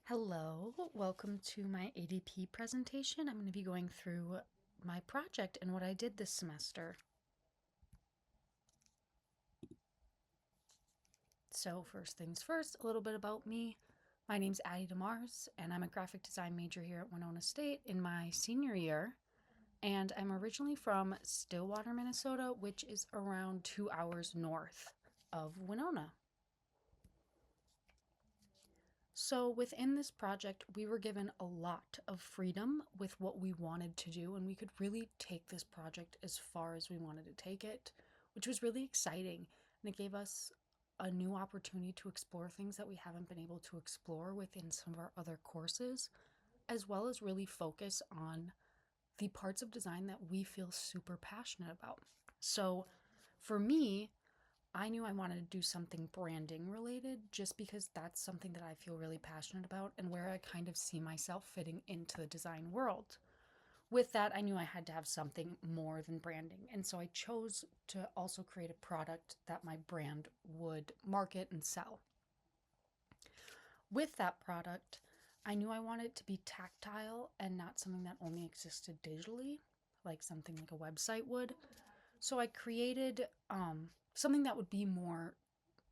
Hello, welcome to my ADP presentation. I'm going to be going through my project and what I did this semester. So first things first, a little bit about me. My name's Addie DeMars, and I'm a graphic design major here at Winona State in my senior year. And I'm originally from Stillwater, Minnesota, which is around 2 hours north of Winona. So within this project, we were given a lot of freedom with what we wanted to do, and we could really take this project as far as we wanted to take it, which was really exciting. And it gave us a new opportunity to explore things that we haven't been able to explore within some of our other courses, as well as really focus on the parts of design that we feel super passionate about. So for me, I knew I wanted to do something branding related just because that's something that I feel really passionate about and where I kind of see myself fitting into the design world. With that, I knew I had to have something more than branding. And so I chose to also create a product that my brand would market and sell. With that product, I knew I wanted it to be tactile and not something that only existed digitally, like something like a website would. So I created something that would be more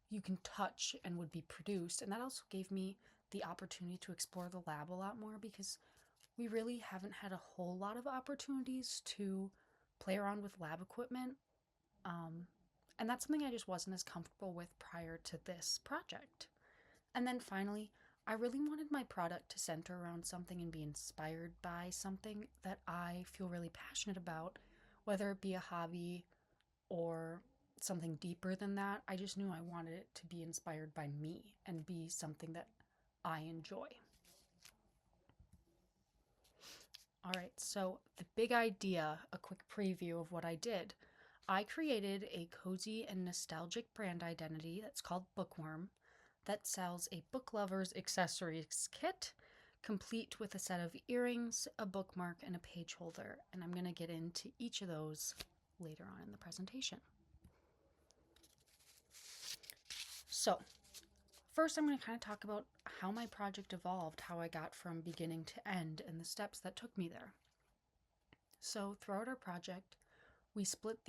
you can touch and would be produced. And that also gave me the opportunity to explore the lab a lot more because we really haven't had a whole lot of opportunities to play around with lab equipment. Um, and that's something I just wasn't as comfortable with prior to this project. And then finally, I really wanted my product to center around something and be inspired by something that I feel really passionate about, whether it be a hobby or something deeper than that. I just knew I wanted it to be inspired by me and be something that I enjoy. All right, so the big idea, a quick preview of what I did. I created a cozy and nostalgic brand identity that's called Bookworm that sells a book lover's accessories kit complete with a set of earrings, a bookmark, and a page holder. And I'm going to get into each of those later on in the presentation. So, first, I'm going to kind of talk about how my project evolved, how I got from beginning to end, and the steps that took me there. So, throughout our project, we split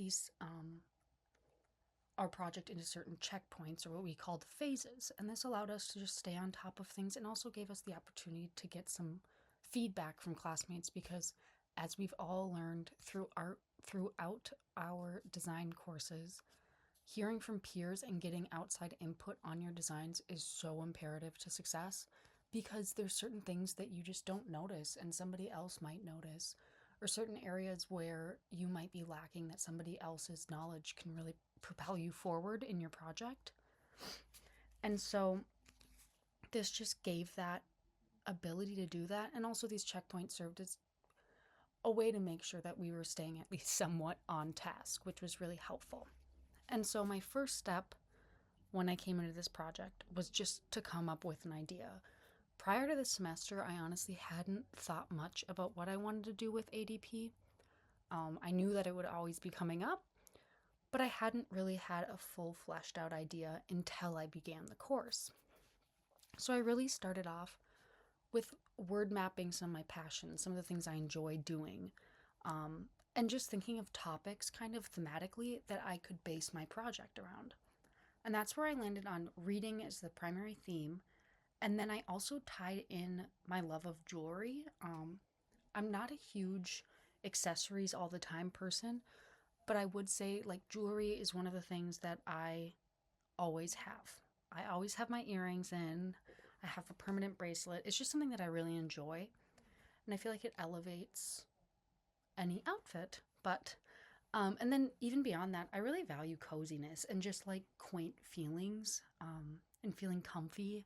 our project into certain checkpoints, or what we called phases, and this allowed us to just stay on top of things and also gave us the opportunity to get some feedback from classmates because, as we've all learned throughout our design courses, hearing from peers and getting outside input on your designs is so imperative to success because there's certain things that you just don't notice and somebody else might notice, or certain areas where you might be lacking that somebody else's knowledge can really propel you forward in your project. And so this just gave that ability to do that. And also, these checkpoints served as a way to make sure that we were staying at least somewhat on task, which was really helpful. And so my first step when I came into this project was just to come up with an idea. Prior to this semester, I honestly hadn't thought much about what I wanted to do with ADP. I knew that it would always be coming up, but I hadn't really had a full fleshed out idea until I began the course. So I really started off with word mapping some of my passions, some of the things I enjoy doing, and just thinking of topics kind of thematically that I could base my project around. And that's where I landed on reading as the primary theme. And then I also tied in my love of jewelry. I'm not a huge accessories all the time person, but I would say like jewelry is one of the things that I always have. I always have my earrings in. I have a permanent bracelet. It's just something that I really enjoy. And I feel like it elevates any outfit. And then even beyond that, I really value coziness and just like quaint feelings and feeling comfy.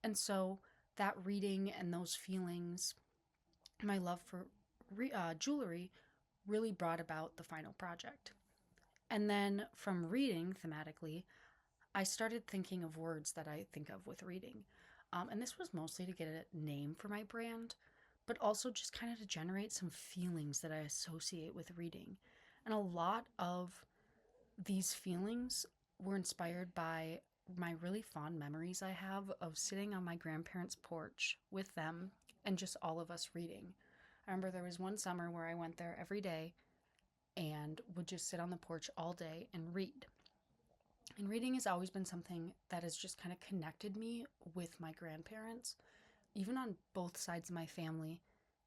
And so that reading and those feelings, my love for jewelry really brought about the final project. And then from reading thematically, I started thinking of words that I think of with reading. And this was mostly to get a name for my brand, but also just kind of to generate some feelings that I associate with reading. And a lot of these feelings were inspired by my really fond memories I have of sitting on my grandparents' porch with them and just all of us reading. I remember there was one summer where I went there every day and would just sit on the porch all day and read. And reading has always been something that has just kind of connected me with my grandparents. Even on both sides of my family,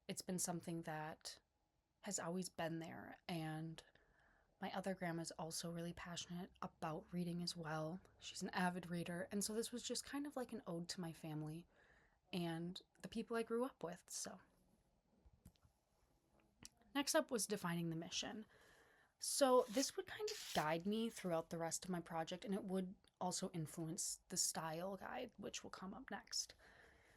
it's been something that has always been there. And my other grandma's also really passionate about reading as well. She's an avid reader. And so this was just kind of like an ode to my family and the people I grew up with. So next up was defining the mission. So this would kind of guide me throughout the rest of my project, and it would also influence the style guide, which will come up next.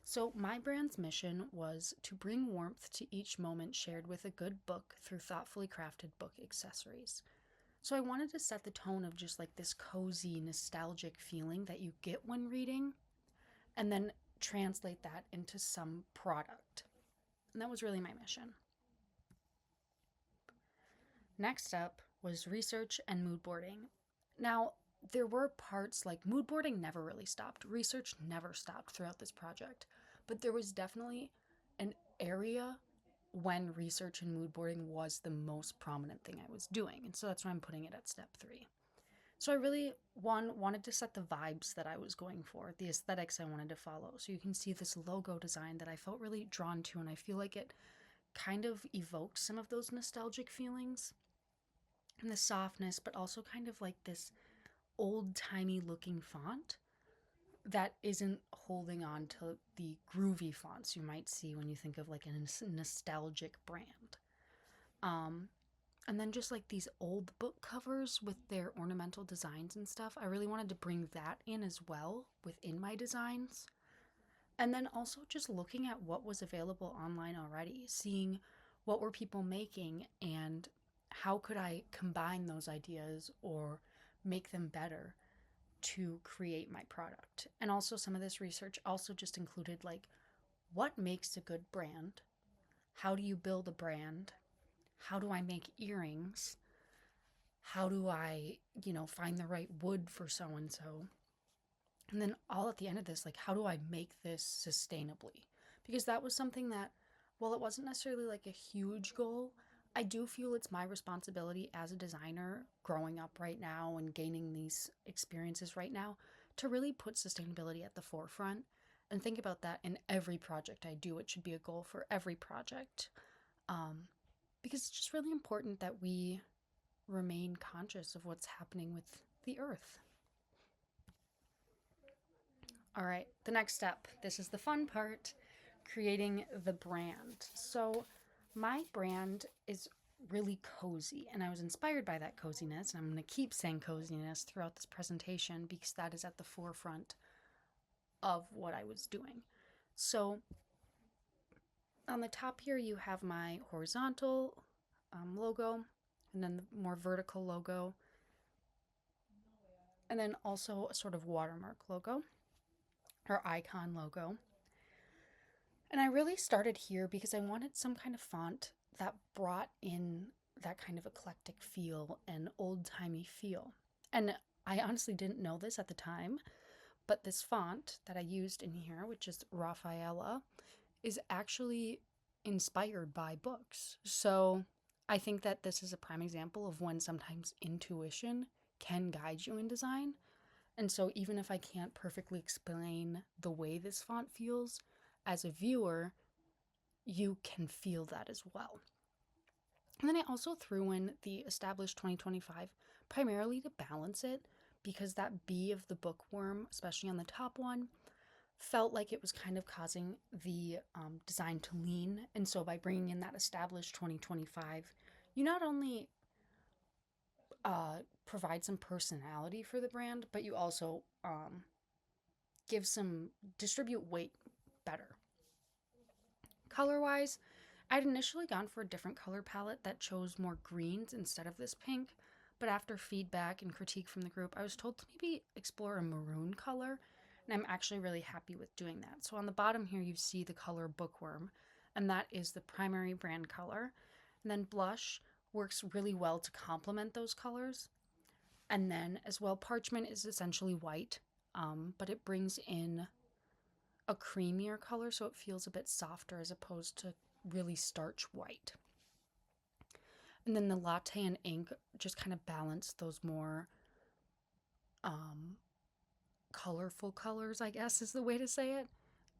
So my brand's mission was to bring warmth to each moment shared with a good book through thoughtfully crafted book accessories. So I wanted to set the tone of just like this cozy, nostalgic feeling that you get when reading, and then translate that into some product. And that was really my mission. Next up was research and mood boarding. Now, there were parts like mood boarding never really stopped. Research never stopped throughout this project. But there was definitely an area when research and mood boarding was the most prominent thing I was doing. And so that's why I'm putting it at step 3. So I really, wanted to set the vibes that I was going for, the aesthetics I wanted to follow. So you can see this logo design that I felt really drawn to, and I feel like it kind of evoked some of those nostalgic feelings and the softness, but also kind of like this old-timey looking font that isn't holding on to the groovy fonts you might see when you think of like a nostalgic brand. And then just like these old book covers with their ornamental designs and stuff, I really wanted to bring that in as well within my designs. And then also just looking at what was available online already, seeing what were people making and how could I combine those ideas or make them better to create my product. And also some of this research also just included like what makes a good brand? How do you build a brand? How do I make earrings? How do I, find the right wood for so and so? And then all at the end of this, like, how do I make this sustainably? Because that was something that, while it wasn't necessarily like a huge goal, I do feel it's my responsibility as a designer growing up right now and gaining these experiences right now to really put sustainability at the forefront and think about that in every project I do. It should be a goal for every project. Because it's just really important that we remain conscious of what's happening with the earth. All right, the next step. This is the fun part, creating the brand. So my brand is really cozy, and I was inspired by that coziness, and I'm going to keep saying coziness throughout this presentation because that is at the forefront of what I was doing. So on the top here, you have my horizontal logo, and then the more vertical logo, and then also a sort of watermark logo or icon logo. And I really started here because I wanted some kind of font that brought in that kind of eclectic feel and old-timey feel. And I honestly didn't know this at the time, but this font that I used in here, which is Rafaela, is actually inspired by books. So I think that this is a prime example of when sometimes intuition can guide you in design. And so even if I can't perfectly explain the way this font feels, as a viewer, you can feel that as well. And then I also threw in the established 2025 primarily to balance it because that B of the bookworm, especially on the top one, felt like it was kind of causing the design to lean. And so by bringing in that established 2025, you not only provide some personality for the brand, but you also distribute weight better. Color-wise, I'd initially gone for a different color palette that chose more greens instead of this pink, but after feedback and critique from the group, I was told to maybe explore a maroon color, and I'm actually really happy with doing that. So on the bottom here, you see the color Bookworm, and that is the primary brand color. And then blush works really well to complement those colors. And then as well, parchment is essentially white, but it brings in a creamier color, so it feels a bit softer as opposed to really starch white. And then the latte and ink just kind of balance those more colorful colors, I guess is the way to say it,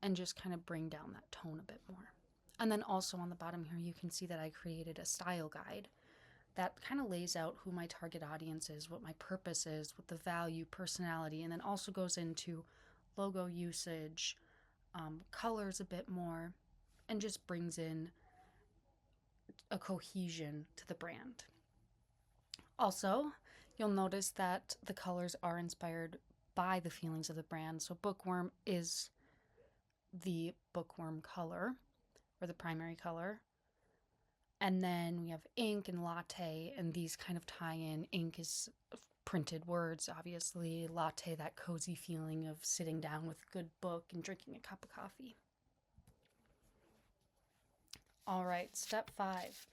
and just kind of bring down that tone a bit more. And then also on the bottom here, you can see that I created a style guide that kind of lays out who my target audience is, what my purpose is, what the value, personality, and then also goes into logo usage, colors a bit more, and just brings in a cohesion to the brand. Also, you'll notice that the colors are inspired by the feelings of the brand. So bookworm is the bookworm color, or the primary color. And then we have ink and latte, and these kind of tie in. Ink is printed words, obviously. Latte, that cozy feeling of sitting down with a good book and drinking a cup of coffee. All right, step 5.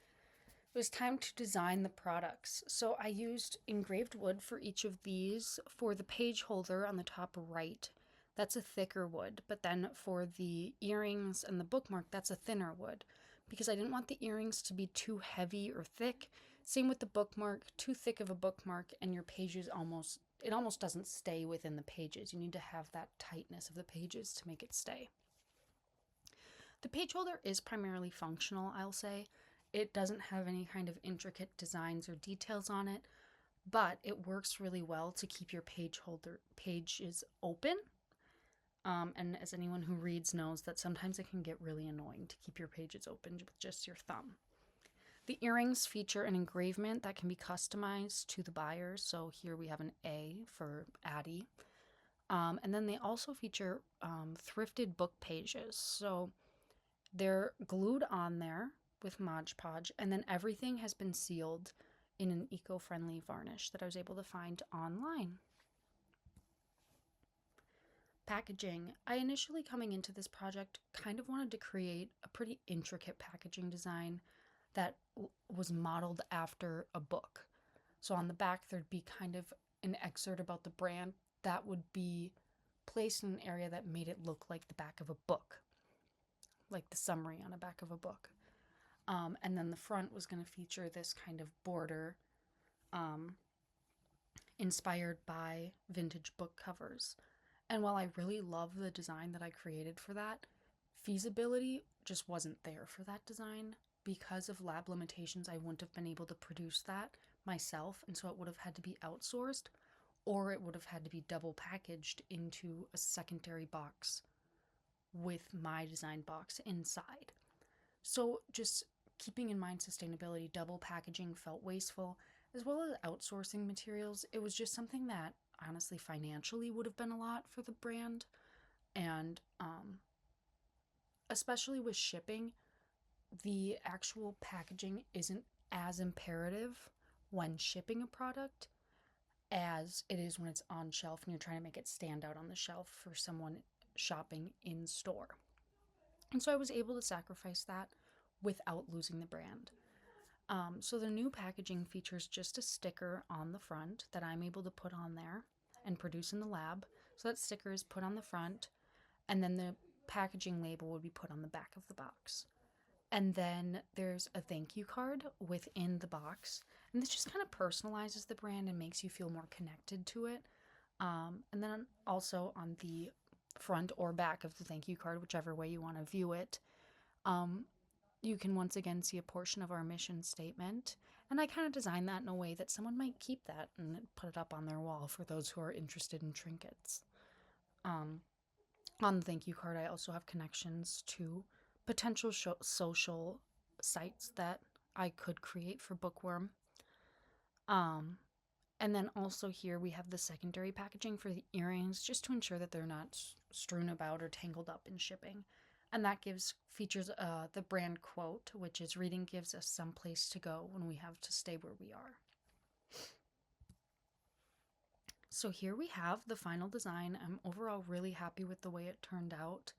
It was time to design the products. So I used engraved wood for each of these. For the page holder on the top right, that's a thicker wood. But then for the earrings and the bookmark, that's a thinner wood, because I didn't want the earrings to be too heavy or thick. Same with the bookmark, too thick of a bookmark and your pages almost doesn't stay within the pages. You need to have that tightness of the pages to make it stay. The page holder is primarily functional, I'll say. It doesn't have any kind of intricate designs or details on it, but it works really well to keep your pages open. And as anyone who reads knows, that sometimes it can get really annoying to keep your pages open with just your thumb. The earrings feature an engravement that can be customized to the buyers. So here we have an A for Addie. And then they also feature thrifted book pages. So they're glued on there with Mod Podge, and then everything has been sealed in an eco-friendly varnish that I was able to find online. Packaging. I initially, coming into this project, kind of wanted to create a pretty intricate packaging design that was modeled after a book. So on the back, there'd be kind of an excerpt about the brand that would be placed in an area that made it look like the back of a book, like the summary on the back of a book. And then the front was going to feature this kind of border inspired by vintage book covers. And while I really love the design that I created for that, feasibility just wasn't there for that design. Because of lab limitations, I wouldn't have been able to produce that myself, and so it would have had to be outsourced, or it would have had to be double packaged into a secondary box with my design box inside. So just keeping in mind sustainability, double packaging felt wasteful, as well as outsourcing materials. It was just something that honestly financially would have been a lot for the brand, and especially with shipping, the actual packaging isn't as imperative when shipping a product as it is when it's on shelf and you're trying to make it stand out on the shelf for someone shopping in store. And so I was able to sacrifice that without losing the brand. So the new packaging features just a sticker on the front that I'm able to put on there and produce in the lab. So that sticker is put on the front, and then the packaging label would be put on the back of the box. And then there's a thank you card within the box, and this just kind of personalizes the brand and makes you feel more connected to it. And then also on the front or back of the thank you card, whichever way you want to view it, you can once again see a portion of our mission statement. And I kind of designed that in a way that someone might keep that and put it up on their wall for those who are interested in trinkets. On the thank you card, I also have connections to potential social sites that I could create for Bookworm. And then also here we have the secondary packaging for the earrings, just to ensure that they're not strewn about or tangled up in shipping. And that features the brand quote, which is, "Reading gives us some place to go when we have to stay where we are." So here we have the final design. I'm overall really happy with the way it turned out,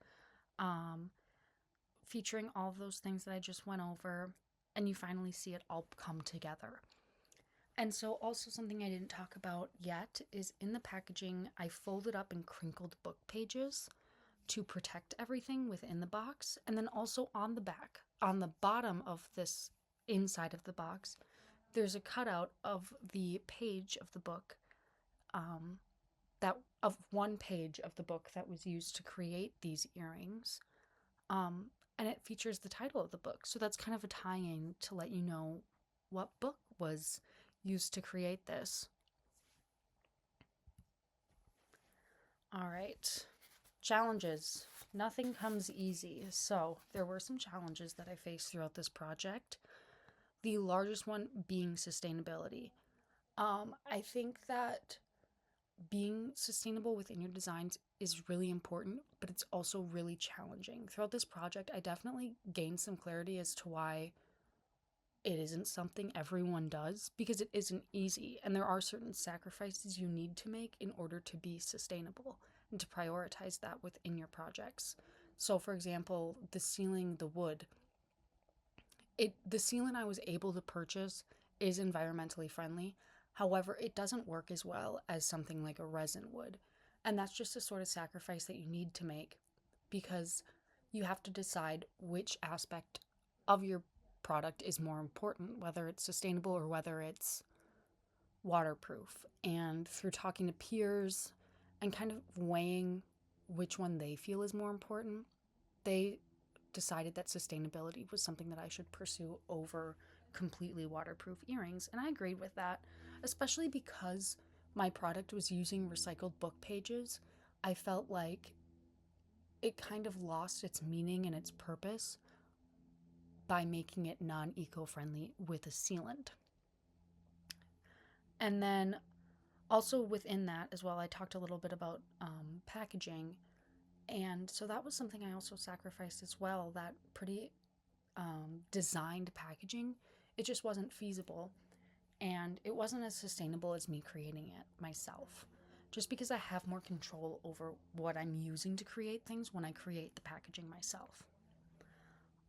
featuring all of those things that I just went over, and you finally see it all come together. And so, also something I didn't talk about yet is in the packaging, I folded up and crinkled book pages to protect everything within the box. And then also on the back, on the bottom of this inside of the box, there's a cutout of the page of the book, um, that of one page of the book that was used to create these earrings. Um, and it features the title of the book. So that's kind of a tie in to let you know what book was used to create this. All right. Challenges. Nothing comes easy. So there were some challenges that I faced throughout this project. The largest one being sustainability. I think that being sustainable within your designs is really important, but it's also really challenging. Throughout this project, I definitely gained some clarity as to why it isn't something everyone does, because it isn't easy, and there are certain sacrifices you need to make in order to be sustainable and to prioritize that within your projects. So, for example, the ceiling, the wood, the sealant I was able to purchase is environmentally friendly. However, it doesn't work as well as something like a resin would. And that's just a sort of sacrifice that you need to make, because you have to decide which aspect of your product is more important, whether it's sustainable or whether it's waterproof. And through talking to peers and kind of weighing which one they feel is more important, they decided that sustainability was something that I should pursue over completely waterproof earrings. And I agreed with that, especially because my product was using recycled book pages. I felt like it kind of lost its meaning and its purpose by making it non eco friendly with a sealant. And then also within that as well, I talked a little bit about packaging. And so that was something I also sacrificed as well, that pretty designed packaging. It just wasn't feasible, and it wasn't as sustainable as me creating it myself. Just because I have more control over what I'm using to create things when I create the packaging myself.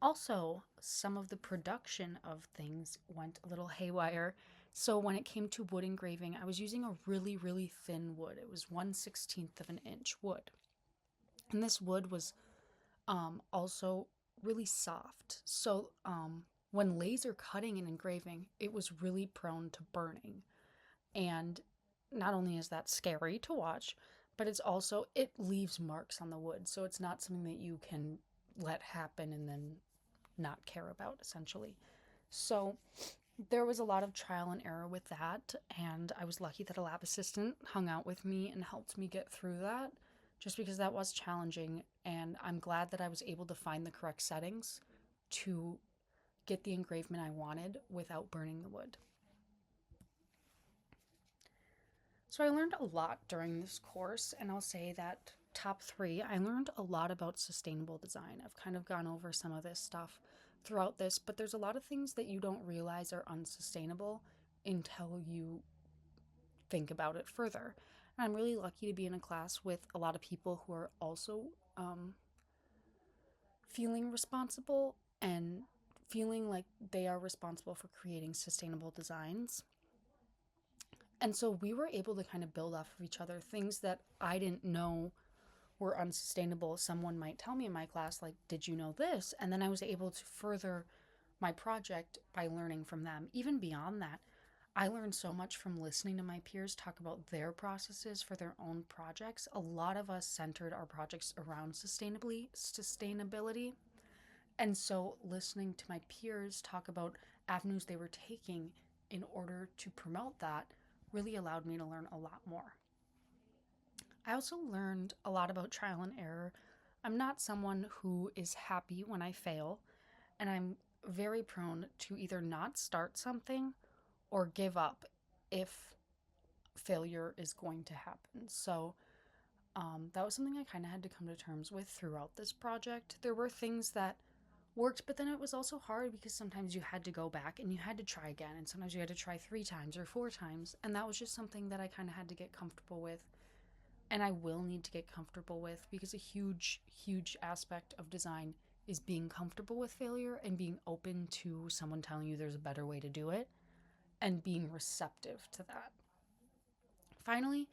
Also, some of the production of things went a little haywire. So when it came to wood engraving, I was using a really, really thin wood. It was 1/16 of an inch wood. And this wood was also really soft. So when laser cutting and engraving, it was really prone to burning. And not only is that scary to watch, but it leaves marks on the wood. So it's not something that you can let happen and then not care about, essentially. So there was a lot of trial and error with that, and I was lucky that a lab assistant hung out with me and helped me get through that, just because that was challenging. And I'm glad that I was able to find the correct settings to get the engravement I wanted without burning the wood. So I learned a lot during this course, and I'll say that top three, I learned a lot about sustainable design. I've kind of gone over some of this stuff throughout this, but there's a lot of things that you don't realize are unsustainable until you think about it further. And I'm really lucky to be in a class with a lot of people who are also feeling responsible and feeling like they are responsible for creating sustainable designs. And so we were able to kind of build off of each other. Things that I didn't know were unsustainable, someone might tell me in my class, like, did you know this? And then I was able to further my project by learning from them. Even beyond that, I learned so much from listening to my peers talk about their processes for their own projects. A lot of us centered our projects around sustainability. And so listening to my peers talk about avenues they were taking in order to promote that really allowed me to learn a lot more. I also learned a lot about trial and error. I'm not someone who is happy when I fail, and I'm very prone to either not start something or give up if failure is going to happen. So that was something I kind of had to come to terms with throughout this project. There were things that worked, but then it was also hard because sometimes you had to go back and you had to try again, and sometimes you had to try 3 times or 4 times, and that was just something that I kind of had to get comfortable with. And I will need to get comfortable with, because a huge, huge aspect of design is being comfortable with failure and being open to someone telling you there's a better way to do it. and being receptive to that. Finally,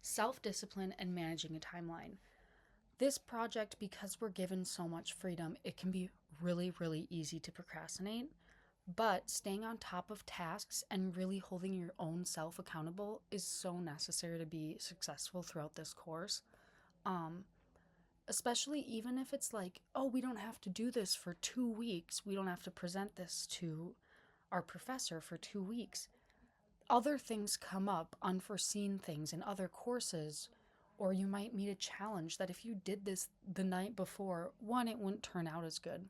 self discipline and managing a timeline. This project, because we're given so much freedom, it can be really, really easy to procrastinate. But staying on top of tasks and really holding your own self accountable is so necessary to be successful throughout this course. Um, Especially even if it's like, oh, we don't have to do this for 2 weeks, we don't have to present this to our professor for 2 weeks. Other things come up, unforeseen things in other courses, or you might meet a challenge that if you did this the night before, one, it wouldn't turn out as good.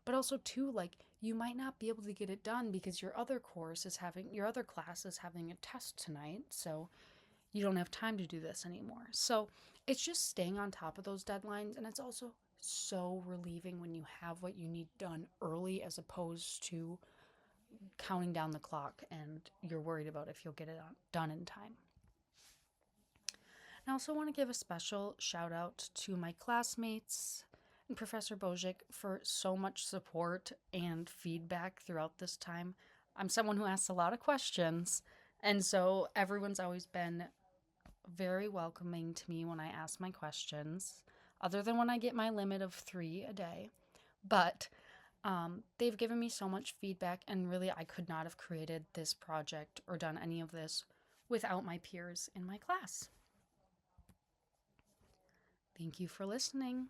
But also, two, like you might not be able to get it done because your other class is having a test tonight, so you don't have time to do this anymore. So it's just staying on top of those deadlines, and it's also so relieving when you have what you need done early as opposed to counting down the clock and you're worried about if you'll get it done in time. I also want to give a special shout out to my classmates and Professor Bojic for so much support and feedback throughout this time. I'm someone who asks a lot of questions, and so everyone's always been very welcoming to me when I ask my questions, other than when I get my limit of 3 a day. But they've given me so much feedback, and really, I could not have created this project or done any of this without my peers in my class. Thank you for listening.